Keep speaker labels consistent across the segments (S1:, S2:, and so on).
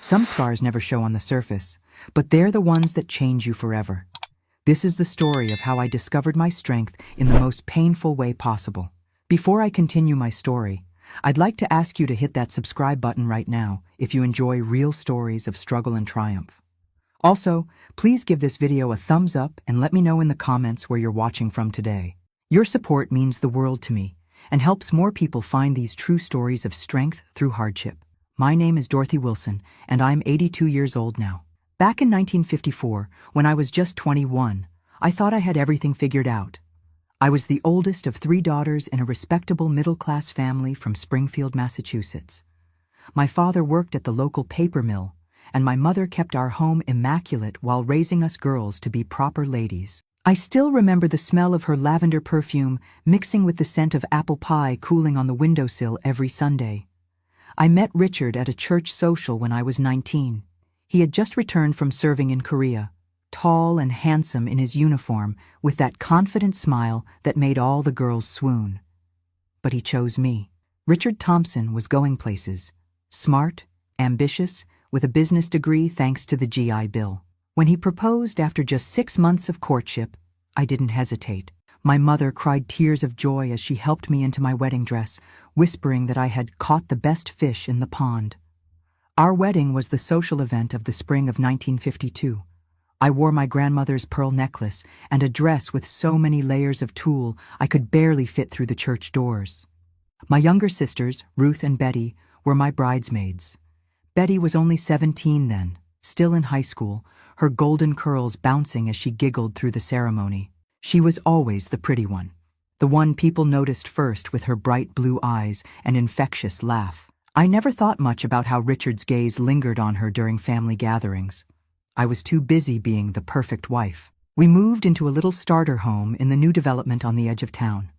S1: Some scars never show on the surface, but they're the ones that change you forever. This is the story of how I discovered my strength in the most painful way possible. Before I continue my story, I'd like to ask you to hit that subscribe button right now if you enjoy real stories of struggle and triumph. Also, please give this video a thumbs up and let me know in the comments where you're watching from today. Your support means the world to me and helps more people find these true stories of strength through hardship. My name is Dorothy Wilson, and I'm 82 years old now. Back in 1954, when I was just 21, I thought I had everything figured out. I was the oldest of 3 daughters in a respectable middle-class family from Springfield, Massachusetts. My father worked at the local paper mill, and my mother kept our home immaculate while raising us girls to be proper ladies. I still remember the smell of her lavender perfume mixing with the scent of apple pie cooling on the windowsill every Sunday. I met Richard at a church social when I was 19. He had just returned from serving in Korea, tall and handsome in his uniform with that confident smile that made all the girls swoon. But he chose me. Richard Thompson was going places, smart, ambitious, with a business degree thanks to the GI Bill. When he proposed after just 6 months of courtship, I didn't hesitate. My mother cried tears of joy as she helped me into my wedding dress, whispering that I had caught the best fish in the pond. Our wedding was the social event of the spring of 1952. I wore my grandmother's pearl necklace and a dress with so many layers of tulle I could barely fit through the church doors. My younger sisters, Ruth and Betty, were my bridesmaids. Betty was only 17 then, still in high school, her golden curls bouncing as she giggled through the ceremony. She was always the pretty one, the one people noticed first with her bright blue eyes and infectious laugh. I never thought much about how Richard's gaze lingered on her during family gatherings. I was too busy being the perfect wife. We moved into a little starter home in the new development on the edge of town.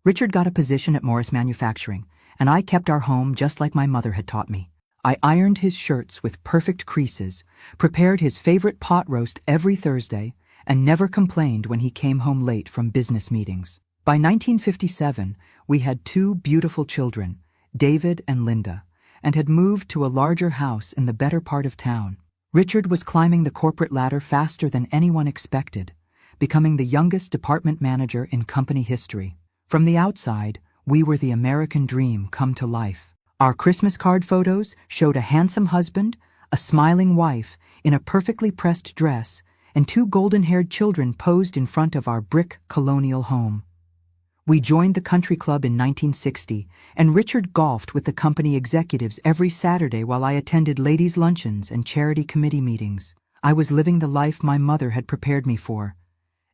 S1: Richard got a position at Morris Manufacturing, and I kept our home just like my mother had taught me. I ironed his shirts with perfect creases, prepared his favorite pot roast every Thursday, and never complained when he came home late from business meetings. By 1957, we had 2 beautiful children, David and Linda, and had moved to a larger house in the better part of town. Richard was climbing the corporate ladder faster than anyone expected, becoming the youngest department manager in company history. From the outside, we were the American dream come to life. Our Christmas card photos showed a handsome husband, a smiling wife in a perfectly pressed dress, and 2 golden-haired children posed in front of our brick colonial home. We joined the country club in 1960, and Richard golfed with the company executives every Saturday while I attended ladies' luncheons and charity committee meetings. I was living the life my mother had prepared me for.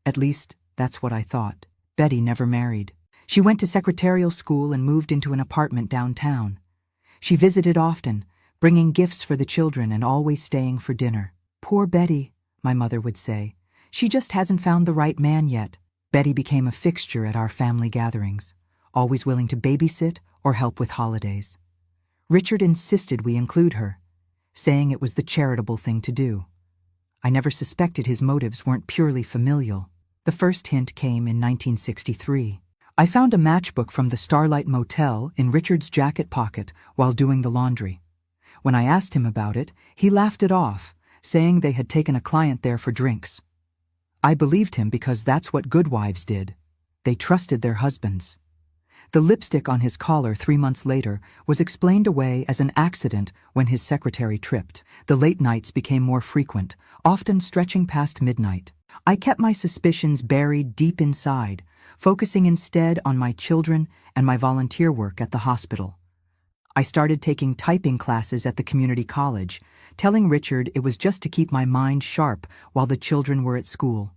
S1: At least, that's what I thought. Betty never married. She went to secretarial school and moved into an apartment downtown. She visited often, bringing gifts for the children and always staying for dinner. "Poor Betty," my mother would say. "She just hasn't found the right man yet." Betty became a fixture at our family gatherings, always willing to babysit or help with holidays. Richard insisted we include her, saying it was the charitable thing to do. I never suspected his motives weren't purely familial. The first hint came in 1963. I found a matchbook from the Starlight Motel in Richard's jacket pocket while doing the laundry. When I asked him about it, he laughed it off, saying they had taken a client there for drinks. I believed him because that's what good wives did. They trusted their husbands. The lipstick on his collar 3 months later was explained away as an accident when his secretary tripped. The late nights became more frequent, often stretching past midnight. I kept my suspicions buried deep inside, focusing instead on my children and my volunteer work at the hospital. I started taking typing classes at the community college, telling Richard it was just to keep my mind sharp while the children were at school.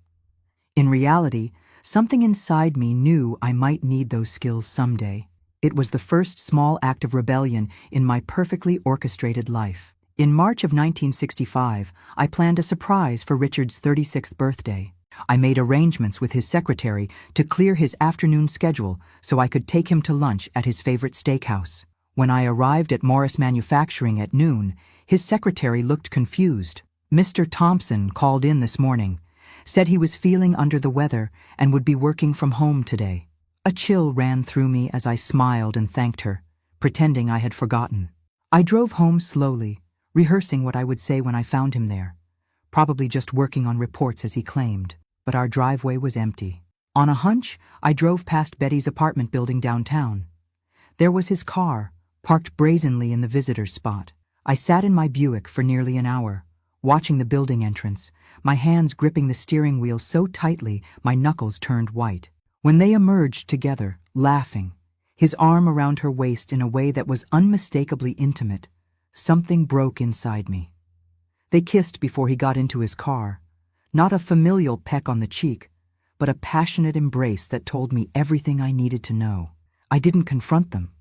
S1: In reality, something inside me knew I might need those skills someday. It was the first small act of rebellion in my perfectly orchestrated life. In March of 1965, I planned a surprise for Richard's 36th birthday. I made arrangements with his secretary to clear his afternoon schedule so I could take him to lunch at his favorite steakhouse. When I arrived at Morris Manufacturing at noon, his secretary looked confused. "Mr. Thompson called in this morning, said he was feeling under the weather and would be working from home today." A chill ran through me as I smiled and thanked her, pretending I had forgotten. I drove home slowly, rehearsing what I would say when I found him there, probably just working on reports as he claimed. But our driveway was empty. On a hunch, I drove past Betty's apartment building downtown. There was his car, parked brazenly in the visitor's spot. I sat in my Buick for nearly an hour, watching the building entrance, my hands gripping the steering wheel so tightly my knuckles turned white. When they emerged together, laughing, his arm around her waist in a way that was unmistakably intimate, something broke inside me. They kissed before he got into his car, not a familial peck on the cheek, but a passionate embrace that told me everything I needed to know. I didn't confront them.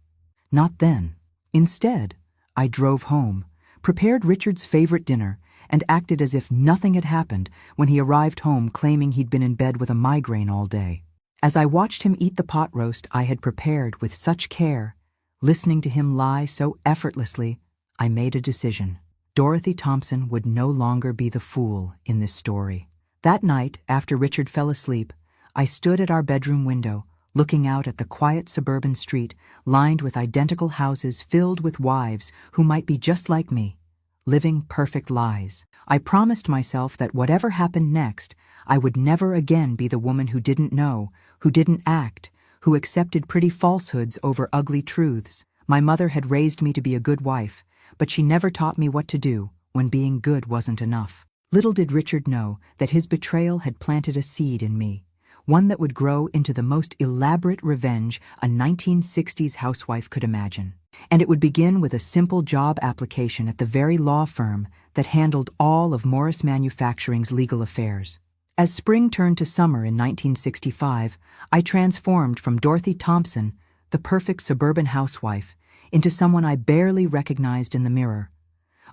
S1: Not then. Instead, I drove home, prepared Richard's favorite dinner, and acted as if nothing had happened when he arrived home claiming he'd been in bed with a migraine all day. As I watched him eat the pot roast I had prepared with such care, listening to him lie so effortlessly, I made a decision. Dorothy Thompson would no longer be the fool in this story. That night, after Richard fell asleep, I stood at our bedroom window, looking out at the quiet suburban street lined with identical houses filled with wives who might be just like me, living perfect lies. I promised myself that whatever happened next, I would never again be the woman who didn't know, who didn't act, who accepted pretty falsehoods over ugly truths. My mother had raised me to be a good wife, but she never taught me what to do when being good wasn't enough. Little did Richard know that his betrayal had planted a seed in me, one that would grow into the most elaborate revenge a 1960s housewife could imagine. And it would begin with a simple job application at the very law firm that handled all of Morris Manufacturing's legal affairs. As spring turned to summer in 1965, I transformed from Dorothy Thompson, the perfect suburban housewife, into someone I barely recognized in the mirror,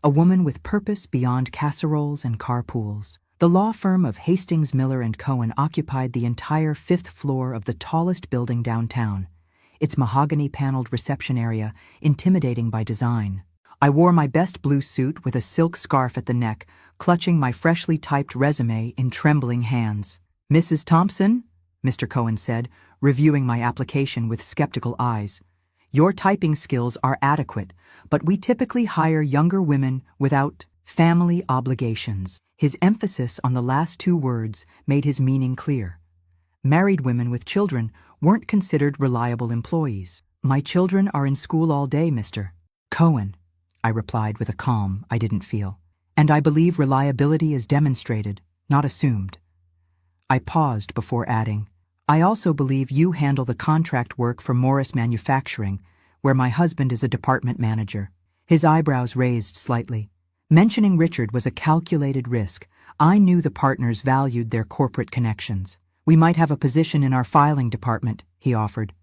S1: a woman with purpose beyond casseroles and carpools. The law firm of Hastings, Miller & Cohen occupied the entire 5th floor of the tallest building downtown, its mahogany-paneled reception area intimidating by design. I wore my best blue suit with a silk scarf at the neck, clutching my freshly typed resume in trembling hands. "Mrs. Thompson," Mr. Cohen said, reviewing my application with skeptical eyes, "your typing skills are adequate, but we typically hire younger women without family obligations." His emphasis on the last two words made his meaning clear. Married women with children weren't considered reliable employees. "My children are in school all day, Mr. Cohen," I replied with a calm I didn't feel. "And I believe reliability is demonstrated, not assumed." I paused before adding, "I also believe you handle the contract work for Morris Manufacturing, where my husband is a department manager." His eyebrows raised slightly. Mentioning Richard was a calculated risk. I knew the partners valued their corporate connections. "We might have a position in our filing department," he offered.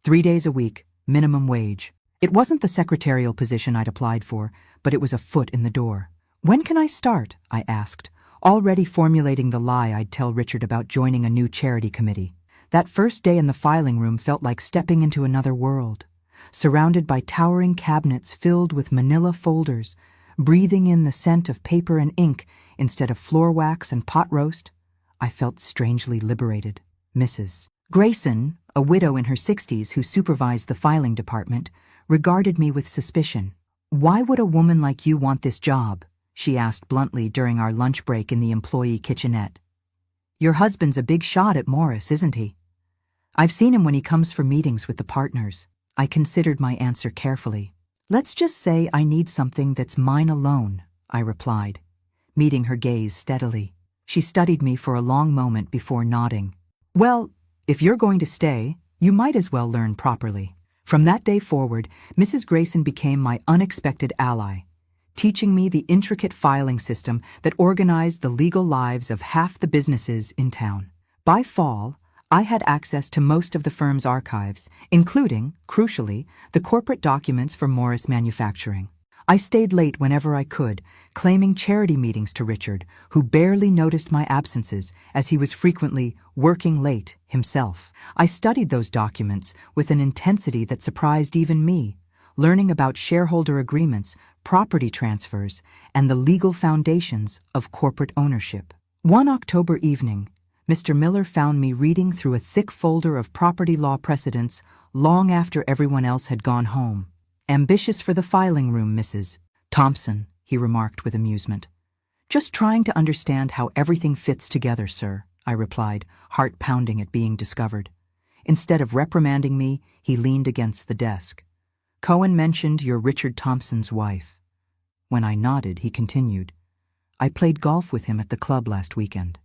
S1: 3 days a week, minimum wage. It wasn't the secretarial position I'd applied for, but it was a foot in the door. "When can I start?" I asked, already formulating the lie I'd tell Richard about joining a new charity committee. That first day in the filing room felt like stepping into another world, surrounded by towering cabinets filled with manila folders, breathing in the scent of paper and ink instead of floor wax and pot roast. I felt strangely liberated. Mrs. Grayson, a widow in her 60s who supervised the filing department, regarded me with suspicion. "Why would a woman like you want this job?" she asked bluntly during our lunch break in the employee kitchenette. "Your husband's a big shot at Morris, isn't he?" "I've seen him when he comes for meetings with the partners." I considered my answer carefully. "Let's just say I need something that's mine alone," I replied, meeting her gaze steadily. She studied me for a long moment before nodding. "Well, if you're going to stay, you might as well learn properly." From that day forward, Mrs. Grayson became my unexpected ally, teaching me the intricate filing system that organized the legal lives of half the businesses in town. By fall, I had access to most of the firm's archives, including, crucially, the corporate documents for Morris Manufacturing. I stayed late whenever I could, claiming charity meetings to Richard, who barely noticed my absences as he was frequently working late himself. I studied those documents with an intensity that surprised even me, learning about shareholder agreements, property transfers, and the legal foundations of corporate ownership. One October evening, Mr. Miller found me reading through a thick folder of property law precedents long after everyone else had gone home. "Ambitious for the filing room, Mrs. Thompson," he he remarked with amusement. Just trying to understand how everything fits together, sir, I replied, heart pounding at being discovered. Instead of reprimanding me, he leaned against the desk. Cohen mentioned you're Richard Thompson's wife. When I nodded, he continued. I played golf with him at the club last weekend.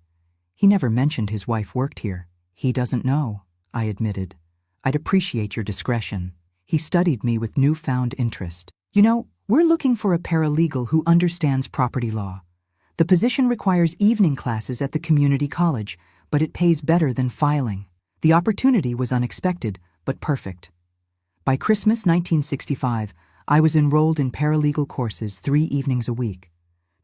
S1: He never mentioned his wife worked here. He doesn't know, I admitted. I'd appreciate your discretion. He studied me with newfound interest. You know, we're looking for a paralegal who understands property law. The position requires evening classes at the community college, but it pays better than filing. The opportunity was unexpected, but perfect. By Christmas 1965, I was enrolled in paralegal courses 3 evenings a week.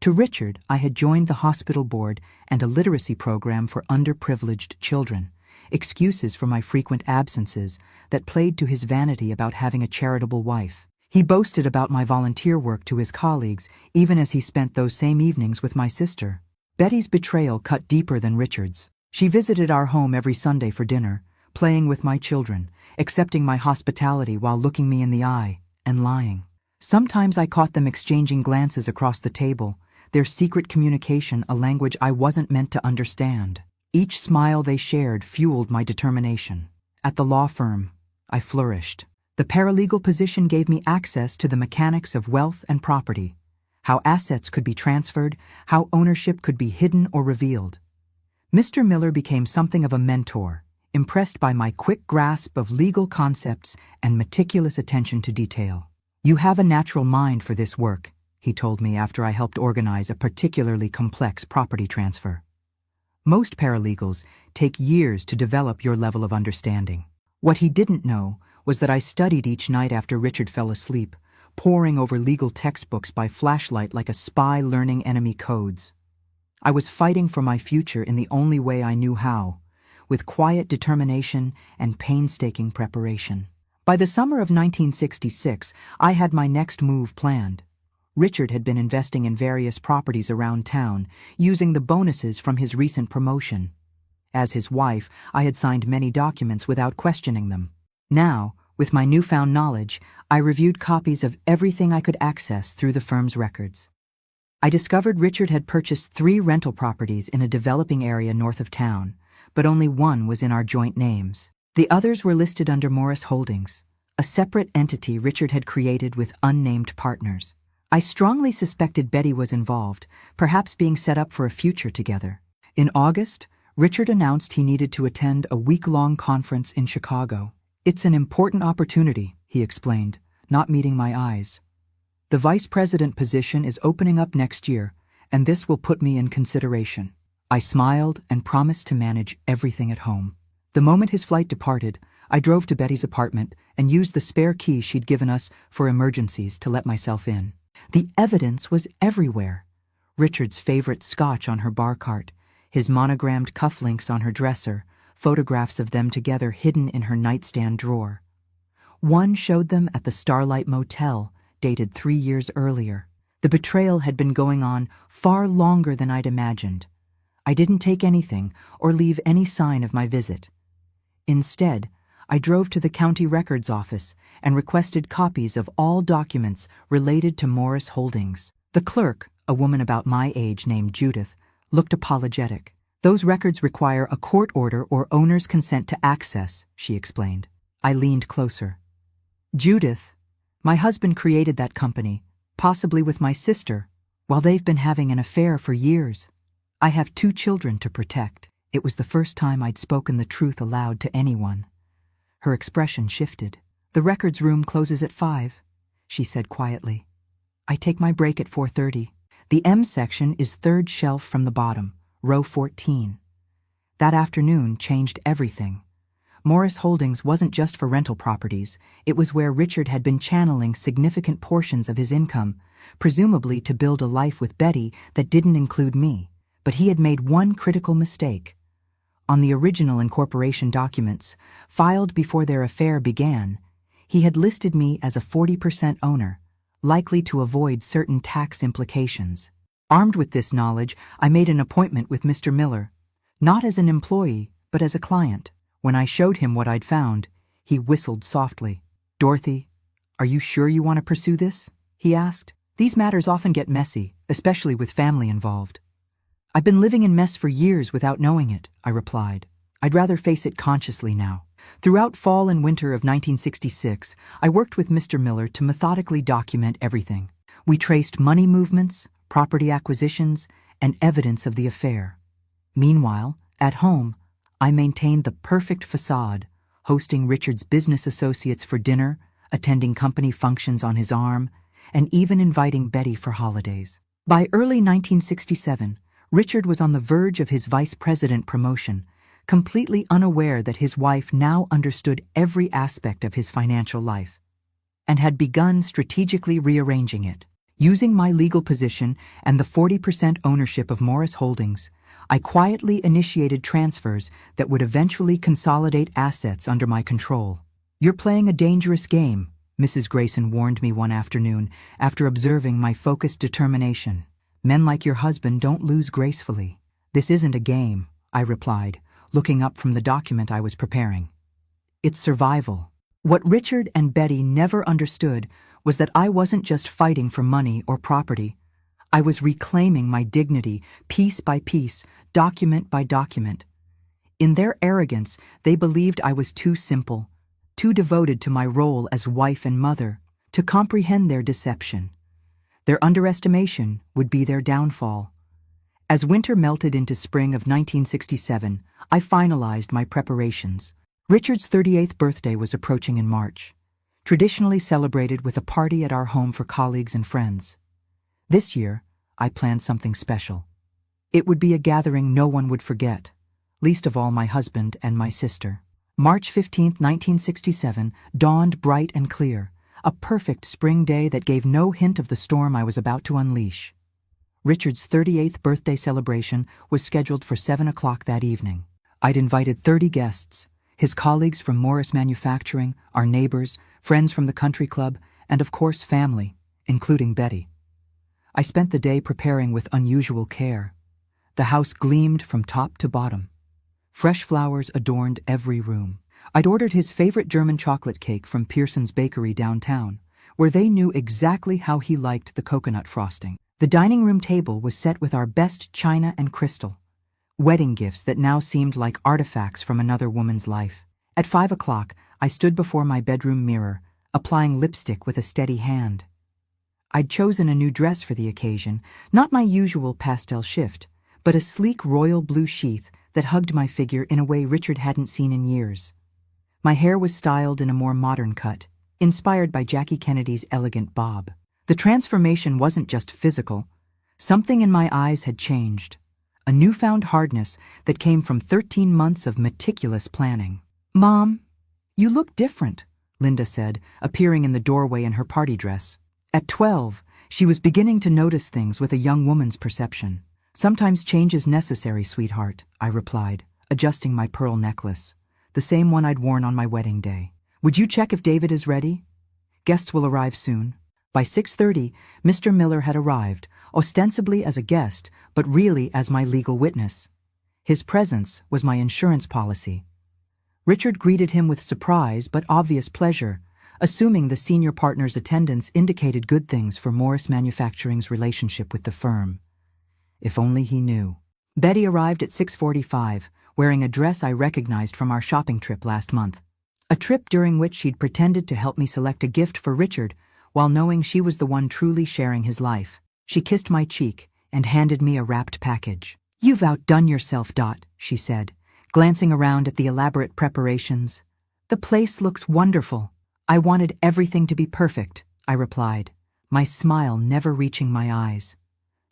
S1: To Richard, I had joined the hospital board and a literacy program for underprivileged children, excuses for my frequent absences that played to his vanity about having a charitable wife. He boasted about my volunteer work to his colleagues, even as he spent those same evenings with my sister. Betty's betrayal cut deeper than Richard's. She visited our home every Sunday for dinner, playing with my children, accepting my hospitality while looking me in the eye, and lying. Sometimes I caught them exchanging glances across the table, their secret communication a language I wasn't meant to understand. Each smile they shared fueled my determination. At the law firm, I flourished. The paralegal position gave me access to the mechanics of wealth and property, how assets could be transferred, how ownership could be hidden or revealed. Mr. Miller became something of a mentor, impressed by my quick grasp of legal concepts and meticulous attention to detail. You have a natural mind for this work, he told me after I helped organize a particularly complex property transfer. Most paralegals take years to develop your level of understanding. What he didn't know was that I studied each night after Richard fell asleep, poring over legal textbooks by flashlight like a spy learning enemy codes. I was fighting for my future in the only way I knew how, with quiet determination and painstaking preparation. By the summer of 1966, I had my next move planned. Richard had been investing in various properties around town, using the bonuses from his recent promotion. As his wife, I had signed many documents without questioning them. Now, with my newfound knowledge, I reviewed copies of everything I could access through the firm's records. I discovered Richard had purchased 3 rental properties in a developing area north of town, but only one was in our joint names. The others were listed under Morris Holdings, a separate entity Richard had created with unnamed partners. I strongly suspected Betty was involved, perhaps being set up for a future together. In August, Richard announced he needed to attend a week-long conference in Chicago. It's an important opportunity, he explained, not meeting my eyes. The vice president position is opening up next year, and this will put me in consideration. I smiled and promised to manage everything at home. The moment his flight departed, I drove to Betty's apartment and used the spare key she'd given us for emergencies to let myself in. The evidence was everywhere. Richard's favorite scotch on her bar cart, his monogrammed cufflinks on her dresser, photographs of them together hidden in her nightstand drawer. One showed them at the Starlight Motel, dated 3 years earlier. The betrayal had been going on far longer than I'd imagined. I didn't take anything or leave any sign of my visit. Instead, I drove to the county records office and requested copies of all documents related to Morris Holdings. The clerk, a woman about my age named Judith, looked apologetic. Those records require a court order or owner's consent to access, she explained. I leaned closer. Judith, my husband created that company, possibly with my sister, while they've been having an affair for years. I have 2 children to protect. It was the first time I'd spoken the truth aloud to anyone. Her expression shifted. The records room closes at 5, she said quietly. I take my break at 4:30. The M section is 3rd shelf from the bottom, row 14. That afternoon changed everything. Morris Holdings wasn't just for rental properties. It was where Richard had been channeling significant portions of his income, presumably to build a life with Betty that didn't include me. But he had made one critical mistake. On the original incorporation documents, filed before their affair began, he had listed me as a 40% owner, likely to avoid certain tax implications. Armed with this knowledge, I made an appointment with Mr. Miller, not as an employee, but as a client. When I showed him what I'd found, he whistled softly. Dorothy, are you sure you want to pursue this? He asked. These matters often get messy, especially with family involved. I've been living in mess for years without knowing it, I replied. I'd rather face it consciously now. Throughout fall and winter of 1966, I worked with Mr. Miller to methodically document everything. We traced money movements, property acquisitions, and evidence of the affair. Meanwhile, at home, I maintained the perfect facade, hosting Richard's business associates for dinner, attending company functions on his arm, and even inviting Betty for holidays. By early 1967, Richard was on the verge of his vice president promotion, completely unaware that his wife now understood every aspect of his financial life, and had begun strategically rearranging it. Using my legal position and the 40% ownership of Morris Holdings, I quietly initiated transfers that would eventually consolidate assets under my control. "You're playing a dangerous game," Mrs. Grayson warned me one afternoon after observing my focused determination. "Men like your husband don't lose gracefully." "This isn't a game," I replied, looking up from the document I was preparing. "It's survival." What Richard and Betty never understood was that I wasn't just fighting for money or property. I was reclaiming my dignity piece by piece, document by document. In their arrogance, they believed I was too simple, too devoted to my role as wife and mother, to comprehend their deception. Their underestimation would be their downfall. As winter melted into spring of 1967, I finalized my preparations. Richard's 38th birthday was approaching in March, traditionally celebrated with a party at our home for colleagues and friends. This year, I planned something special. It would be a gathering no one would forget, least of all my husband and my sister. March 15, 1967, dawned bright and clear, a perfect spring day that gave no hint of the storm I was about to unleash. Richard's 38th birthday celebration was scheduled for 7 o'clock that evening. I'd invited 30 guests, his colleagues from Morris Manufacturing, our neighbors, friends from the country club, and of course family, including Betty. I spent the day preparing with unusual care. The house gleamed from top to bottom. Fresh flowers adorned every room. I'd ordered his favorite German chocolate cake from Pearson's Bakery downtown, where they knew exactly how he liked the coconut frosting. The dining room table was set with our best china and crystal, wedding gifts that now seemed like artifacts from another woman's life. At 5 o'clock, I stood before my bedroom mirror, applying lipstick with a steady hand. I'd chosen a new dress for the occasion, not my usual pastel shift, but a sleek royal blue sheath that hugged my figure in a way Richard hadn't seen in years. My hair was styled in a more modern cut, inspired by Jackie Kennedy's elegant bob. The transformation wasn't just physical. Something in my eyes had changed, a newfound hardness that came from 13 months of meticulous planning. "Mom, you look different," Linda said, appearing in the doorway in her party dress. At 12, she was beginning to notice things with a young woman's perception. "Sometimes change is necessary, sweetheart," I replied, adjusting my pearl necklace, the same one I'd worn on my wedding day. "Would you check if David is ready? Guests will arrive soon." By 6:30, Mr. Miller had arrived, ostensibly as a guest, but really as my legal witness. His presence was my insurance policy. Richard greeted him with surprise but obvious pleasure, assuming the senior partner's attendance indicated good things for Morris Manufacturing's relationship with the firm. If only he knew. Betty arrived at 6:45, wearing a dress I recognized from our shopping trip last month. A trip during which she'd pretended to help me select a gift for Richard, while knowing she was the one truly sharing his life. She kissed my cheek and handed me a wrapped package. "You've outdone yourself, Dot," she said, glancing around at the elaborate preparations. "The place looks wonderful." "I wanted everything to be perfect," I replied, my smile never reaching my eyes.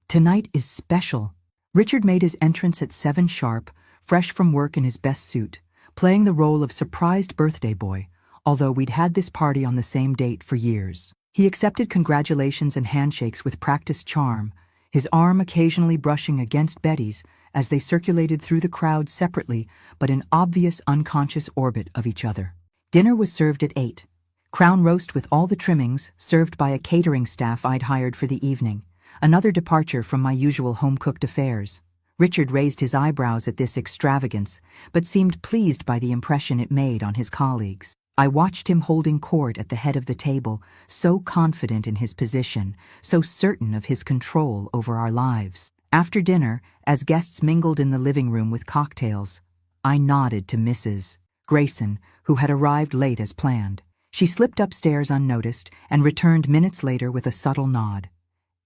S1: "Tonight is special." Richard made his entrance at 7 sharp, fresh from work in his best suit, playing the role of surprised birthday boy, although we'd had this party on the same date for years. He accepted congratulations and handshakes with practiced charm, his arm occasionally brushing against Betty's as they circulated through the crowd separately but in obvious unconscious orbit of each other. Dinner was served at 8. Crown roast with all the trimmings, served by a catering staff I'd hired for the evening, another departure from my usual home-cooked affairs. Richard raised his eyebrows at this extravagance, but seemed pleased by the impression it made on his colleagues. I watched him holding court at the head of the table, so confident in his position, so certain of his control over our lives. After dinner, as guests mingled in the living room with cocktails, I nodded to Mrs. Grayson, who had arrived late as planned. She slipped upstairs unnoticed and returned minutes later with a subtle nod.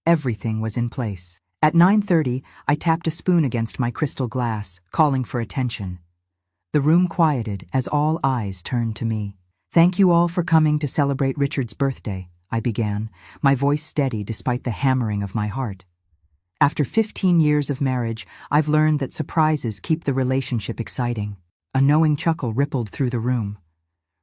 S1: Everything was in place. At 9:30, I tapped a spoon against my crystal glass, calling for attention. The room quieted as all eyes turned to me. "Thank you all for coming to celebrate Richard's birthday," I began, my voice steady despite the hammering of my heart. After 15 years of marriage, I've learned that surprises keep the relationship exciting. A knowing chuckle rippled through the room.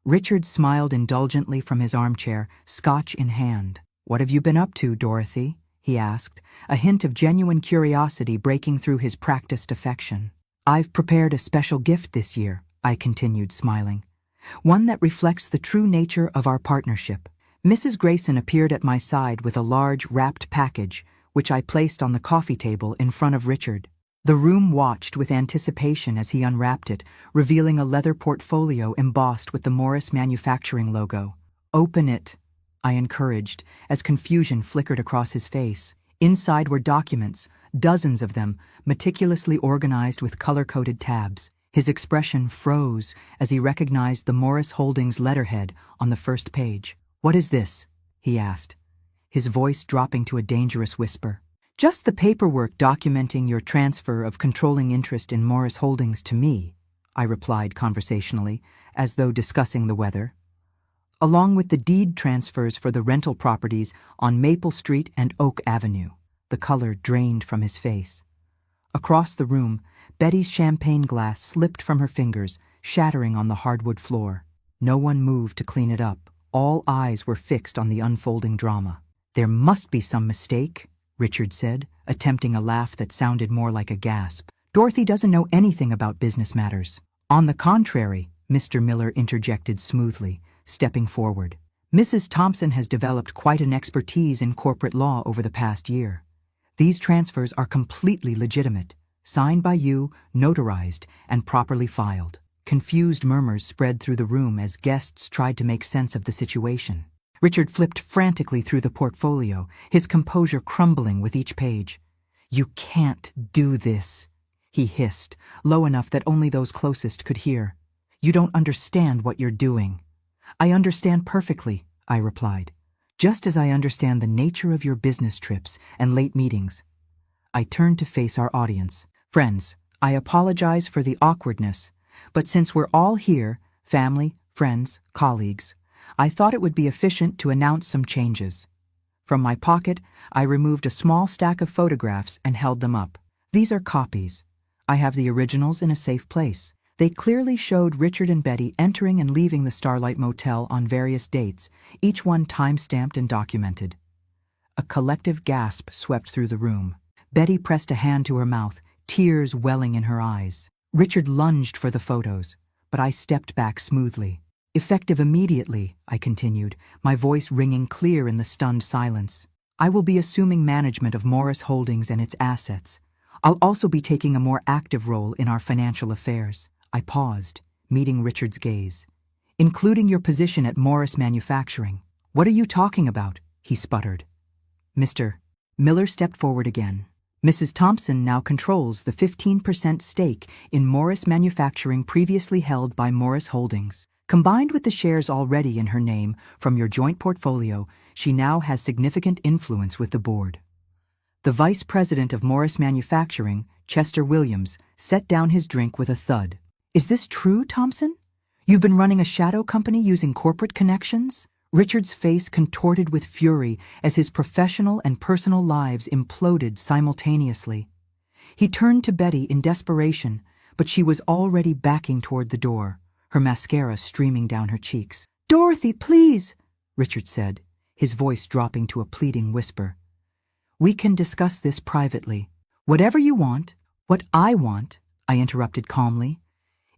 S1: Richard smiled indulgently from his armchair, scotch in hand. "What have you been up to, Dorothy?" he asked, a hint of genuine curiosity breaking through his practiced affection. "I've prepared a special gift this year," I continued, smiling. "One that reflects the true nature of our partnership." Mrs. Grayson appeared at my side with a large, wrapped package, which I placed on the coffee table in front of Richard. The room watched with anticipation as he unwrapped it, revealing a leather portfolio embossed with the Morris Manufacturing logo. "Open it," I encouraged, as confusion flickered across his face. Inside were documents, dozens of them, meticulously organized with color-coded tabs. His expression froze as he recognized the Morris Holdings letterhead on the first page. "What is this?" he asked, his voice dropping to a dangerous whisper. "Just the paperwork documenting your transfer of controlling interest in Morris Holdings to me," I replied conversationally, as though discussing the weather. "Along with the deed transfers for the rental properties on Maple Street and Oak Avenue." The color drained from his face. Across the room, Betty's champagne glass slipped from her fingers, shattering on the hardwood floor. No one moved to clean it up. All eyes were fixed on the unfolding drama. "There must be some mistake," Richard said, attempting a laugh that sounded more like a gasp. "Dorothy doesn't know anything about business matters." "On the contrary," Mr. Miller interjected smoothly, stepping forward. "Mrs. Thompson has developed quite an expertise in corporate law over the past year. These transfers are completely legitimate, signed by you, notarized, and properly filed." Confused murmurs spread through the room as guests tried to make sense of the situation. Richard flipped frantically through the portfolio, his composure crumbling with each page. "You can't do this," he hissed, low enough that only those closest could hear. "You don't understand what you're doing." "I understand perfectly," I replied, "just as I understand the nature of your business trips and late meetings." I turned to face our audience. "Friends, I apologize for the awkwardness, but since we're all here, family, friends, colleagues, I thought it would be efficient to announce some changes." From my pocket, I removed a small stack of photographs and held them up. "These are copies. I have the originals in a safe place." They clearly showed Richard and Betty entering and leaving the Starlight Motel on various dates, each one time-stamped and documented. A collective gasp swept through the room. Betty pressed a hand to her mouth, tears welling in her eyes. Richard lunged for the photos, but I stepped back smoothly. "Effective immediately," I continued, my voice ringing clear in the stunned silence. "I will be assuming management of Morris Holdings and its assets. I'll also be taking a more active role in our financial affairs." I paused, meeting Richard's gaze. "Including your position at Morris Manufacturing." "What are you talking about?" he sputtered. "Mr. Miller stepped forward again. "Mrs. Thompson now controls the 15% stake in Morris Manufacturing previously held by Morris Holdings. Combined with the shares already in her name from your joint portfolio, she now has significant influence with the board." The vice president of Morris Manufacturing, Chester Williams, set down his drink with a thud. "Is this true, Thompson? You've been running a shadow company using corporate connections?" Richard's face contorted with fury as his professional and personal lives imploded simultaneously. He turned to Betty in desperation, but she was already backing toward the door, her mascara streaming down her cheeks. "Dorothy, please," Richard said, his voice dropping to a pleading whisper. "We can discuss this privately. Whatever you want, what I want," I interrupted calmly,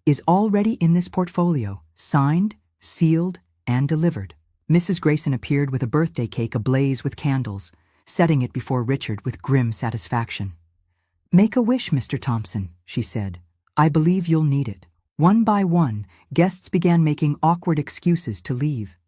S1: "is already in this portfolio, signed, sealed, and delivered." Mrs. Grayson appeared with a birthday cake ablaze with candles, setting it before Richard with grim satisfaction. "Make a wish, Mr. Thompson," she said. "I believe you'll need it." One by one, guests began making awkward excuses to leave.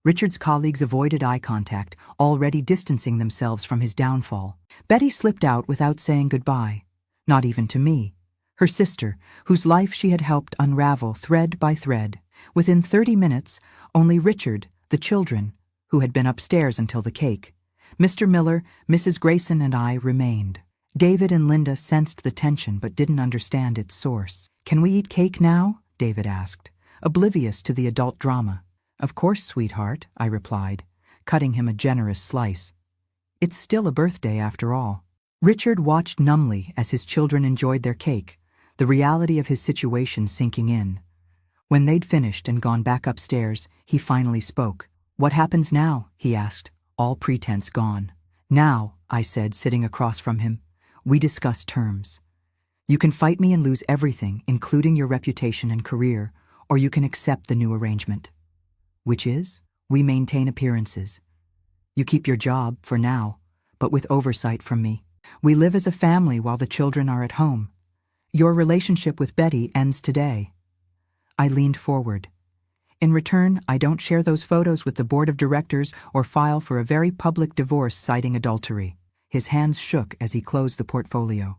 S1: Richard's colleagues avoided eye contact, already distancing themselves from his downfall. Betty slipped out without saying goodbye, not even to me, her sister, whose life she had helped unravel thread by thread. Within 30 minutes, only Richard, the children, who had been upstairs until the cake, Mr. Miller, Mrs. Grayson, and I remained. David and Linda sensed the tension but didn't understand its source. "Can we eat cake now?" David asked, oblivious to the adult drama. "Of course, sweetheart," I replied, cutting him a generous slice. "It's still a birthday after all." Richard watched numbly as his children enjoyed their cake, the reality of his situation sinking in. When they'd finished and gone back upstairs, he finally spoke. "What happens now?" he asked, all pretense gone. "Now," I said, sitting across from him, "we discuss terms. You can fight me and lose everything, including your reputation and career, or you can accept the new arrangement. Which is, we maintain appearances. You keep your job, for now, but with oversight from me. We live as a family while the children are at home. Your relationship with Betty ends today." I leaned forward. "In return, I don't share those photos with the board of directors or file for a very public divorce citing adultery." His hands shook as he closed the portfolio.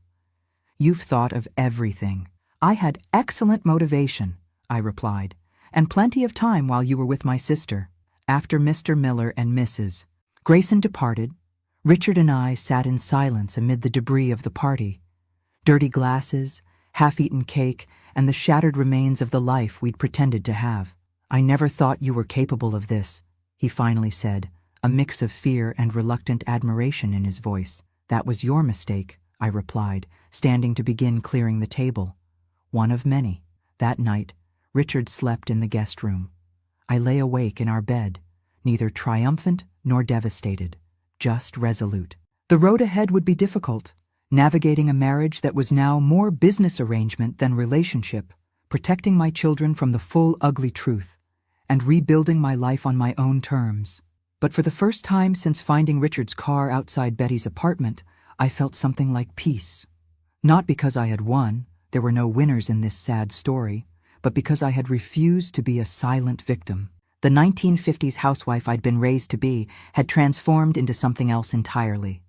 S1: "You've thought of everything." "I had excellent motivation," I replied, "and plenty of time while you were with my sister." After Mr. Miller and Mrs. Grayson departed, Richard and I sat in silence amid the debris of the party. Dirty glasses, half-eaten cake, and the shattered remains of the life we'd pretended to have. "I never thought you were capable of this," he finally said, a mix of fear and reluctant admiration in his voice. "That was your mistake," I replied, standing to begin clearing the table. One of many. That night, Richard slept in the guest room. I lay awake in our bed, neither triumphant nor devastated, just resolute. The road ahead would be difficult, navigating a marriage that was now more business arrangement than relationship, protecting my children from the full ugly truth, and rebuilding my life on my own terms. But for the first time since finding Richard's car outside Betty's apartment, I felt something like peace. Not because I had won, there were no winners in this sad story, but because I had refused to be a silent victim. The 1950s housewife I'd been raised to be had transformed into something else entirely.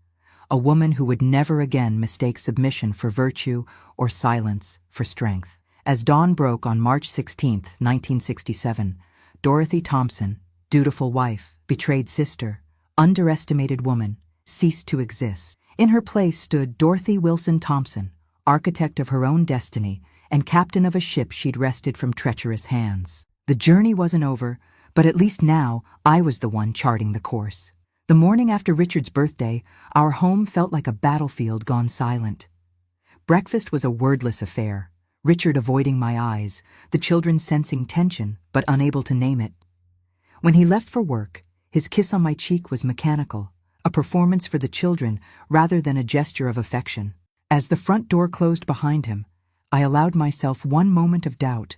S1: A woman who would never again mistake submission for virtue or silence for strength. As dawn broke on March 16, 1967, Dorothy Thompson, dutiful wife, betrayed sister, underestimated woman, ceased to exist. In her place stood Dorothy Wilson Thompson, architect of her own destiny and captain of a ship she'd wrested from treacherous hands. The journey wasn't over, but at least now I was the one charting the course. The morning after Richard's birthday, our home felt like a battlefield gone silent. Breakfast was a wordless affair, Richard avoiding my eyes, the children sensing tension but unable to name it. When he left for work, his kiss on my cheek was mechanical, a performance for the children rather than a gesture of affection. As the front door closed behind him, I allowed myself one moment of doubt.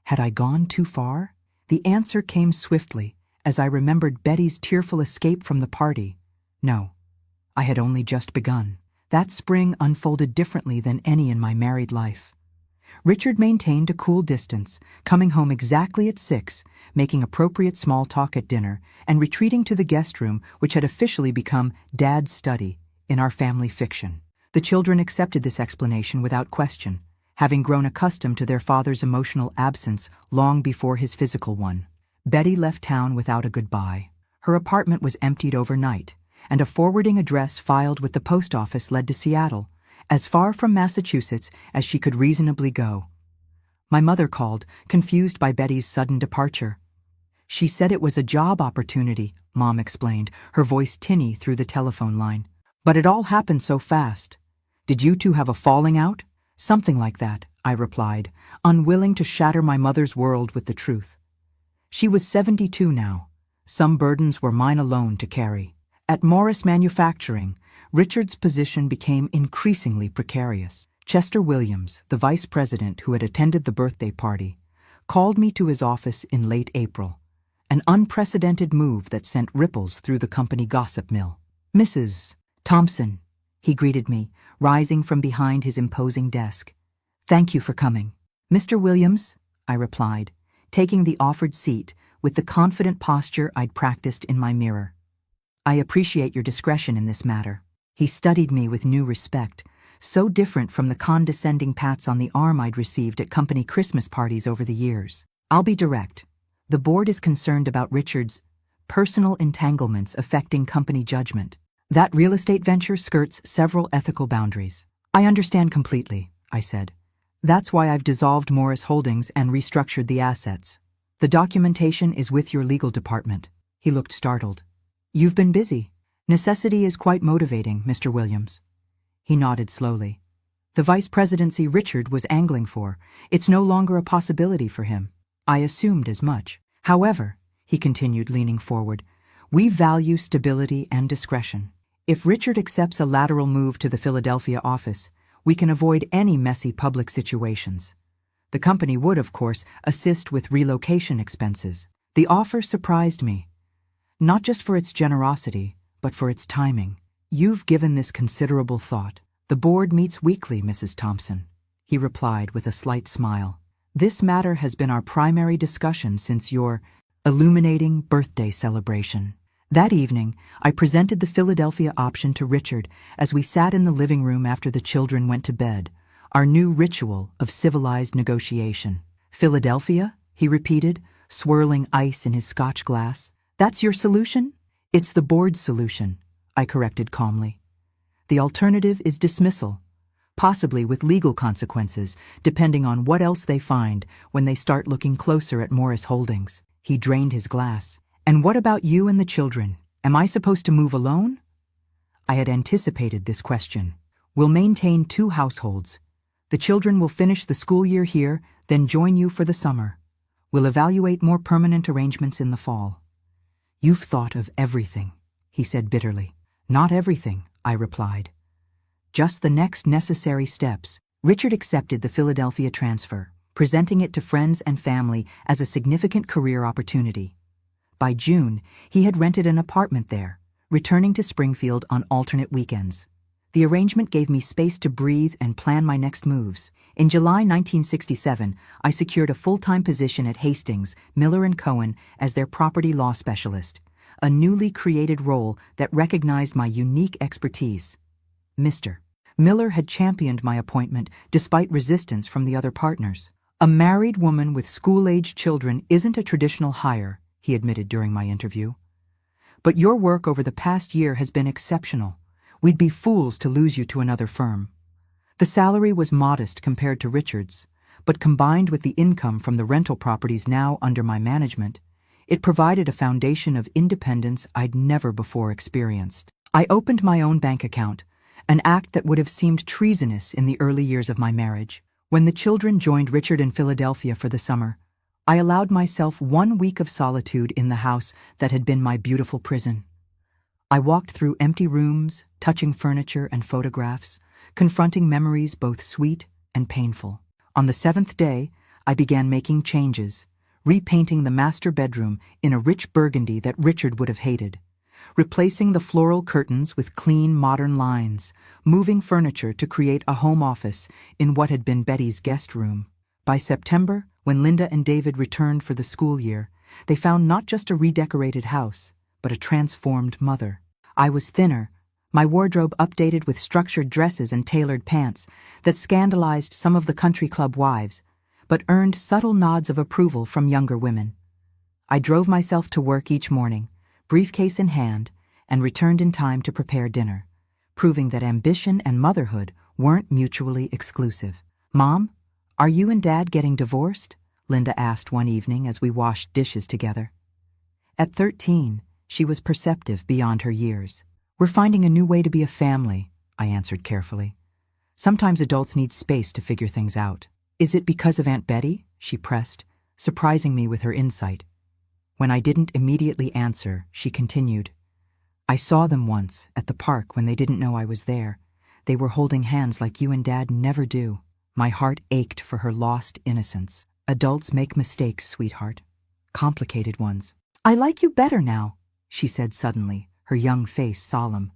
S1: Had I gone too far? The answer came swiftly as I remembered Betty's tearful escape from the party. No, I had only just begun. That spring unfolded differently than any in my married life. Richard maintained a cool distance, coming home exactly at 6, making appropriate small talk at dinner, and retreating to the guest room, which had officially become Dad's study in our family fiction. The children accepted this explanation without question, having grown accustomed to their father's emotional absence long before his physical one. Betty left town without a goodbye. Her apartment was emptied overnight, and a forwarding address filed with the post office led to Seattle, as far from Massachusetts as she could reasonably go. My mother called, confused by Betty's sudden departure. "She said it was a job opportunity," Mom explained, her voice tinny through the telephone line. "But it all happened so fast. Did you two have a falling out?" "Something like that," I replied, unwilling to shatter my mother's world with the truth. She was 72 now. Some burdens were mine alone to carry. At Morris Manufacturing, Richard's position became increasingly precarious. Chester Williams, the vice president who had attended the birthday party, called me to his office in late April, an unprecedented move that sent ripples through the company gossip mill. "Mrs. Thompson," he greeted me, rising from behind his imposing desk. "Thank you for coming." Mr. Williams, I replied, taking the offered seat with the confident posture I'd practiced in my mirror. I appreciate your discretion in this matter. He studied me with new respect, so different from the condescending pats on the arm I'd received at company Christmas parties over the years. I'll be direct. The board is concerned about Richard's personal entanglements affecting company judgment. That real estate venture skirts several ethical boundaries. I understand completely, I said. That's why I've dissolved Morris Holdings and restructured the assets. The documentation is with your legal department. He looked startled. You've been busy. Necessity is quite motivating, Mr. Williams. He nodded slowly. The vice presidency Richard was angling for. It's no longer a possibility for him. I assumed as much. However, he continued, leaning forward, we value stability and discretion. If Richard accepts a lateral move to the Philadelphia office, we can avoid any messy public situations. The company would, of course, assist with relocation expenses. The offer surprised me, not just for its generosity, but for its timing. You've given this considerable thought. The board meets weekly, Mrs. Thompson, he replied with a slight smile. This matter has been our primary discussion since your illuminating birthday celebration. That evening, I presented the Philadelphia option to Richard as we sat in the living room after the children went to bed, our new ritual of civilized negotiation. Philadelphia? He repeated, swirling ice in his Scotch glass. That's your solution? It's the board's solution, I corrected calmly. The alternative is dismissal, possibly with legal consequences, depending on what else they find when they start looking closer at Morris Holdings. He drained his glass. And what about you and the children? Am I supposed to move alone? I had anticipated this question. We'll maintain 2 households. The children will finish the school year here, then join you for the summer. We'll evaluate more permanent arrangements in the fall. You've thought of everything, he said bitterly. Not everything, I replied. Just the next necessary steps. Richard accepted the Philadelphia transfer, presenting it to friends and family as a significant career opportunity. By June, he had rented an apartment there, returning to Springfield on alternate weekends. The arrangement gave me space to breathe and plan my next moves. In July 1967, I secured a full-time position at Hastings, Miller & Cohen as their property law specialist, a newly created role that recognized my unique expertise. Mr. Miller had championed my appointment despite resistance from the other partners. A married woman with school-aged children isn't a traditional hire, he admitted during my interview. But your work over the past year has been exceptional. We'd be fools to lose you to another firm. The salary was modest compared to Richard's, but combined with the income from the rental properties now under my management, it provided a foundation of independence I'd never before experienced. I opened my own bank account, an act that would have seemed treasonous in the early years of my marriage. When the children joined Richard in Philadelphia for the summer, I allowed myself 1 week of solitude in the house that had been my beautiful prison. I walked through empty rooms, touching furniture and photographs, confronting memories both sweet and painful. On the 7th day, I began making changes, repainting the master bedroom in a rich burgundy that Richard would have hated, replacing the floral curtains with clean, modern lines, moving furniture to create a home office in what had been Betty's guest room. By September, when Linda and David returned for the school year, they found not just a redecorated house, but a transformed mother. I was thinner, my wardrobe updated with structured dresses and tailored pants that scandalized some of the country club wives, but earned subtle nods of approval from younger women. I drove myself to work each morning, briefcase in hand, and returned in time to prepare dinner, proving that ambition and motherhood weren't mutually exclusive. Mom, are you and Dad getting divorced? Linda asked one evening as we washed dishes together. At 13, she was perceptive beyond her years. We're finding a new way to be a family, I answered carefully. Sometimes adults need space to figure things out. Is it because of Aunt Betty? She pressed, surprising me with her insight. When I didn't immediately answer, she continued. I saw them once, at the park, when they didn't know I was there. They were holding hands like you and Dad never do. My heart ached for her lost innocence. Adults make mistakes, sweetheart. Complicated ones. I like you better now, she said suddenly, her young face solemn.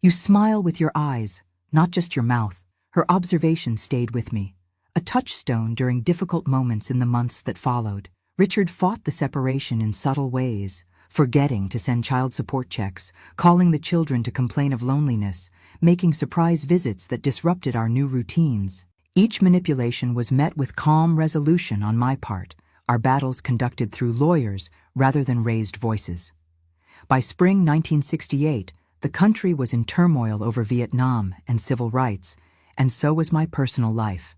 S1: You smile with your eyes, not just your mouth. Her observation stayed with me, a touchstone during difficult moments in the months that followed. Richard fought the separation in subtle ways, forgetting to send child support checks, calling the children to complain of loneliness, making surprise visits that disrupted our new routines. Each manipulation was met with calm resolution on my part, our battles conducted through lawyers rather than raised voices. By spring 1968, the country was in turmoil over Vietnam and civil rights, and so was my personal life.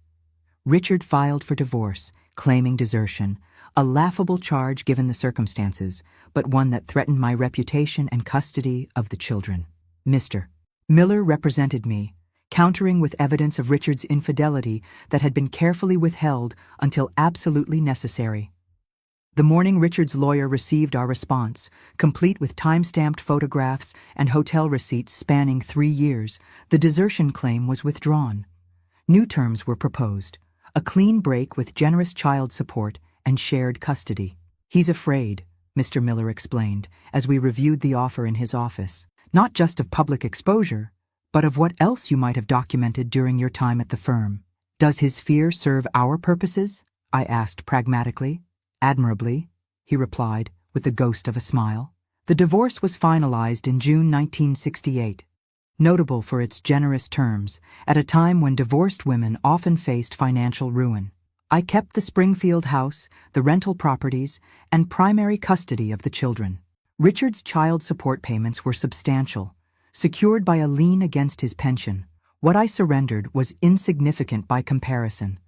S1: Richard filed for divorce, claiming desertion, a laughable charge given the circumstances, but one that threatened my reputation and custody of the children. Mr. Miller represented me, countering with evidence of Richard's infidelity that had been carefully withheld until absolutely necessary. The morning Richard's lawyer received our response, complete with time-stamped photographs and hotel receipts spanning 3 years, the desertion claim was withdrawn. New terms were proposed, a clean break with generous child support and shared custody. "He's afraid," Mr. Miller explained, as we reviewed the offer in his office, "not just of public exposure, but of what else you might have documented during your time at the firm." "Does his fear serve our purposes?" I asked pragmatically. "Admirably," he replied, with the ghost of a smile. The divorce was finalized in June 1968, notable for its generous terms, at a time when divorced women often faced financial ruin. I kept the Springfield house, the rental properties, and primary custody of the children. Richard's child support payments were substantial, secured by a lien against his pension. What I surrendered was insignificant by comparison.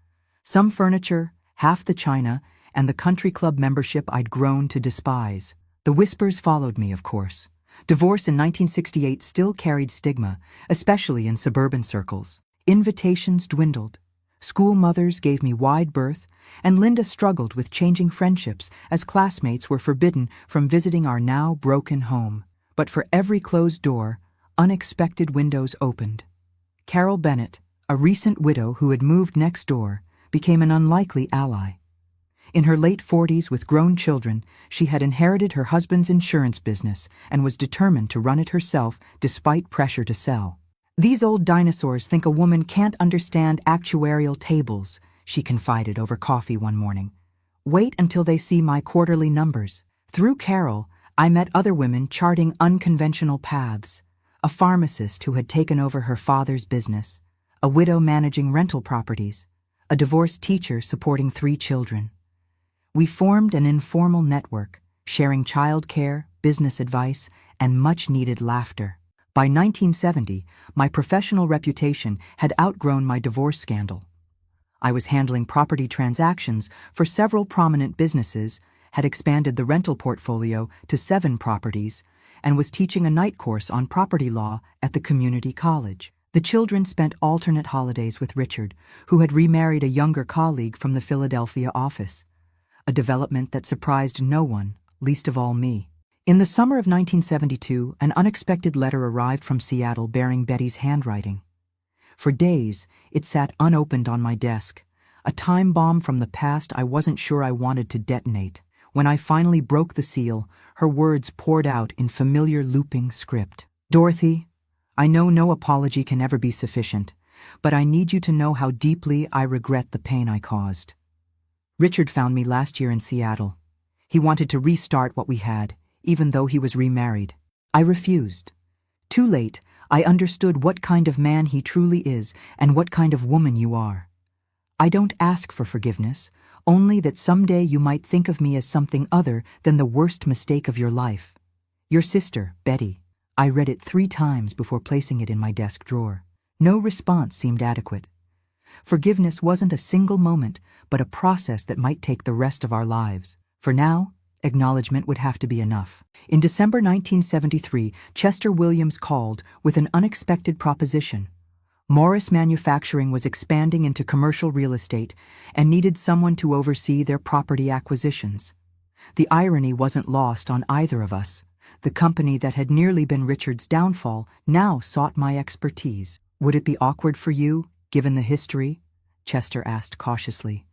S1: Some furniture, half the china, and the country club membership I'd grown to despise. The whispers followed me, of course. Divorce in 1968 still carried stigma, especially in suburban circles. Invitations dwindled. School mothers gave me wide berth, and Linda struggled with changing friendships as classmates were forbidden from visiting our now broken home. But for every closed door, unexpected windows opened. Carol Bennett, a recent widow who had moved next door, became an unlikely ally. In her late 40s with grown children, she had inherited her husband's insurance business and was determined to run it herself despite pressure to sell. "These old dinosaurs think a woman can't understand actuarial tables," she confided over coffee one morning. "Wait until they see my quarterly numbers." Through Carol, I met other women charting unconventional paths. A pharmacist who had taken over her father's business, a widow managing rental properties, a divorced teacher supporting 3 children. We formed an informal network, sharing childcare, business advice, and much-needed laughter. By 1970, my professional reputation had outgrown my divorce scandal. I was handling property transactions for several prominent businesses, had expanded the rental portfolio to 7 properties, and was teaching a night course on property law at the community college. The children spent alternate holidays with Richard, who had remarried a younger colleague from the Philadelphia office, a development that surprised no one, least of all me. In the summer of 1972, an unexpected letter arrived from Seattle bearing Betty's handwriting. For days, it sat unopened on my desk, a time bomb from the past I wasn't sure I wanted to detonate. When I finally broke the seal, her words poured out in familiar looping script. "Dorothy, I know no apology can ever be sufficient, but I need you to know how deeply I regret the pain I caused. Richard found me last year in Seattle. He wanted to restart what we had, even though he was remarried. I refused. Too late, I understood what kind of man he truly is and what kind of woman you are. I don't ask for forgiveness, only that someday you might think of me as something other than the worst mistake of your life. Your sister, Betty." I read it 3 times before placing it in my desk drawer. No response seemed adequate. Forgiveness wasn't a single moment, but a process that might take the rest of our lives. For now, acknowledgement would have to be enough. In December 1973, Chester Williams called with an unexpected proposition. Morris Manufacturing was expanding into commercial real estate and needed someone to oversee their property acquisitions. The irony wasn't lost on either of us. The company that had nearly been Richard's downfall now sought my expertise. "Would it be awkward for you, given the history?" Chester asked cautiously.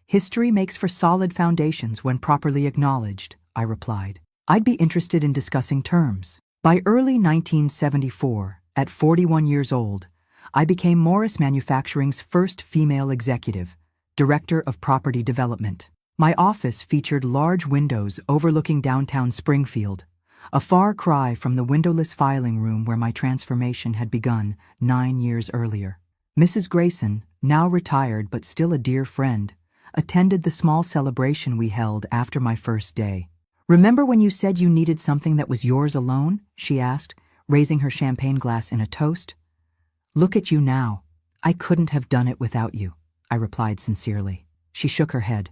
S1: "History makes for solid foundations when properly acknowledged," I replied. "I'd be interested in discussing terms." By early 1974, at 41 years old, I became Morris Manufacturing's first female executive, Director of Property Development. My office featured large windows overlooking downtown Springfield, a far cry from the windowless filing room where my transformation had begun 9 years earlier. Mrs. Grayson, now retired but still a dear friend, attended the small celebration we held after my first day. "Remember when you said you needed something that was yours alone?" she asked, raising her champagne glass in a toast. "Look at you now. I couldn't have done it without you," I replied sincerely. She shook her head.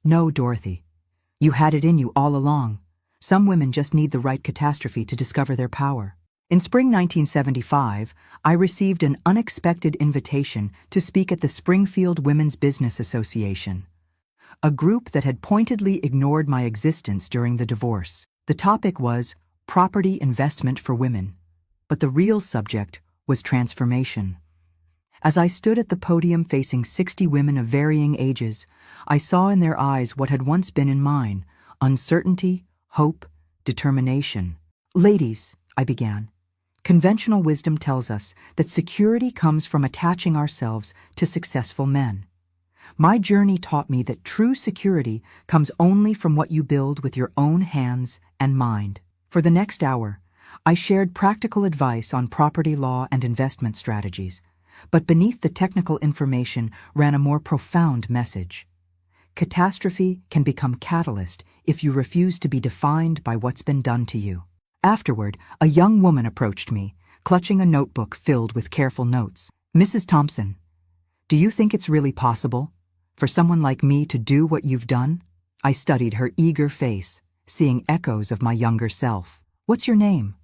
S1: "No, Dorothy. You had it in you all along. Some women just need the right catastrophe to discover their power." In spring 1975, I received an unexpected invitation to speak at the Springfield Women's Business Association, a group that had pointedly ignored my existence during the divorce. The topic was property investment for women, but the real subject was transformation. As I stood at the podium facing 60 women of varying ages, I saw in their eyes what had once been in mine: uncertainty, hope, determination. "Ladies," I began, "conventional wisdom tells us that security comes from attaching ourselves to successful men. My journey taught me that true security comes only from what you build with your own hands and mind." For the next hour, I shared practical advice on property law and investment strategies, but beneath the technical information ran a more profound message. Catastrophe can become catalyst if you refuse to be defined by what's been done to you. Afterward, a young woman approached me, clutching a notebook filled with careful notes. "Mrs. Thompson, do you think it's really possible for someone like me to do what you've done?" I studied her eager face, seeing echoes of my younger self. "What's your name?"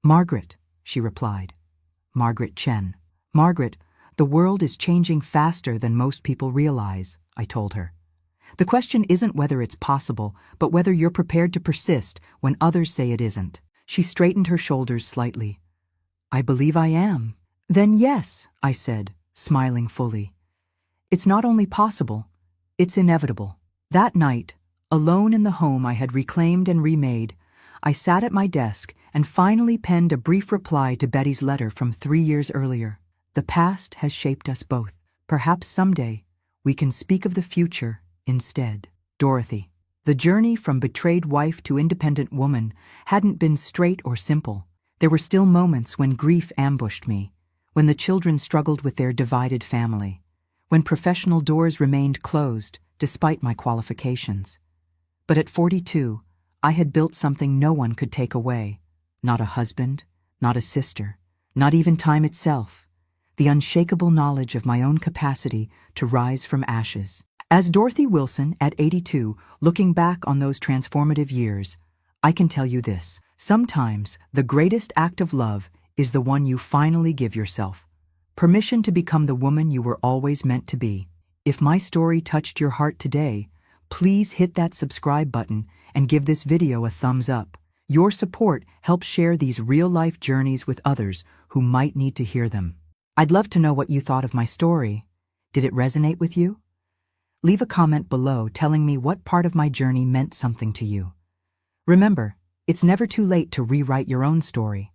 S1: "Margaret," she replied. "Margaret Chen." "Margaret, the world is changing faster than most people realize," I told her. "The question isn't whether it's possible, but whether you're prepared to persist when others say it isn't." She straightened her shoulders slightly. "I believe I am." "Then yes," I said, smiling fully. "It's not only possible, it's inevitable." That night, alone in the home I had reclaimed and remade, I sat at my desk and finally penned a brief reply to Betty's letter from 3 years earlier. "The past has shaped us both. Perhaps someday we can speak of the future instead. Dorothy." The journey from betrayed wife to independent woman hadn't been straight or simple. There were still moments when grief ambushed me, when the children struggled with their divided family, when professional doors remained closed despite my qualifications. But at 42, I had built something no one could take away. Not a husband, not a sister, not even time itself. The unshakable knowledge of my own capacity to rise from ashes. As Dorothy Wilson, at 82, looking back on those transformative years, I can tell you this: sometimes the greatest act of love is the one you finally give yourself. Permission to become the woman you were always meant to be. If my story touched your heart today, please hit that subscribe button and give this video a thumbs up. Your support helps share these real-life journeys with others who might need to hear them. I'd love to know what you thought of my story. Did it resonate with you? Leave a comment below telling me what part of my journey meant something to you. Remember, it's never too late to rewrite your own story.